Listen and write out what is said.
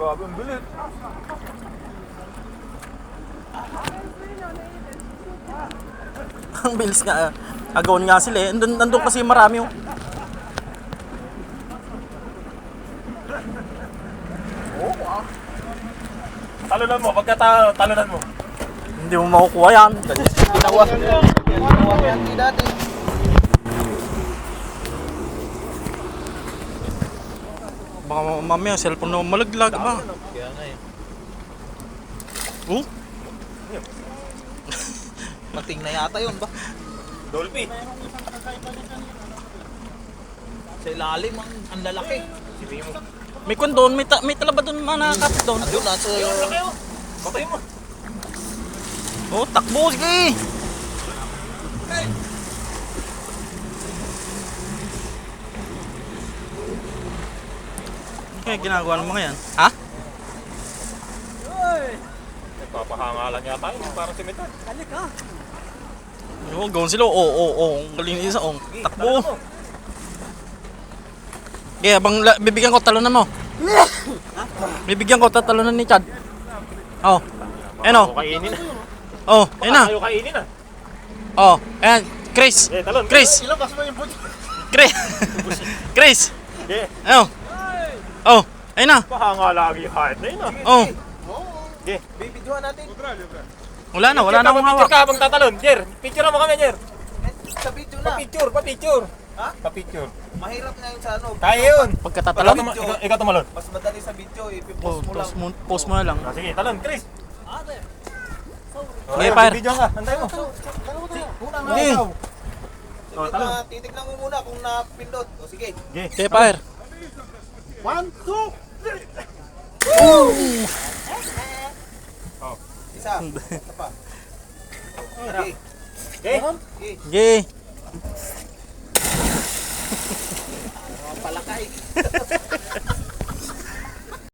Grabe ang bilis. Ang bilis nga. Agawan nga sila eh. Nandun kasi marami oh. Talunan mo, pagka talunan mo. Hindi mo makukuha yan. Ginawa. Ginawa yan dati. Baka mamaya cellphone na malaglag ba? Kaya nga eh. Oh? Mating na yata yun ba? Dolphy. Sa ilalim ang lalaki. Sipin mo. May kwan doon, may talaba doon mga nakakapit doon. Doon nasa... Patay mo. Oh, takbo, sige! Kaya ginagawa ng mga yan? Ha? Nagpapahanga lang yata yun, parang simentan. Oo, gawin sila. Oo. Ang galing na isa. Oh. Takbo. Kaya bibigyan ko talunan mo. Bibigyan ko talunan ni Chad. Oh. Ayan oh. Ayaw kainin na. Oh, ayan na. Ayaw kainin na. Oh, ayan. Chris. Talon. Chris. Ilang kaso mo yung buti. Chris. Chris. Yeah. Ayan. Oh, ayan na. Pahanga lagi yung height na yun ah. Oh. Yeah. Bibidyohan natin. Wala na akong hawak. Picture ka habang tatalon. Jer, picture mo kami, Jer. Sa video na. Pa-picture. Ha? Pa-picture. Mahirap na yun sa ano. Kaya yun. Pagkatatalon. Ikaw tumalon. Mas madali sa video eh. Oh, Ipipost mo lang. post mo na lang. Ah, sige, talon, Chris. Okay, fire. Video ka. Antay mo. Sige. Oh, talon. Titignan mo muna kung napindot. O sige. Okay. Okay, fire. 1, 2. Isa. Isa pa. Okay. Okay. Okay. Okay. Mga palakay.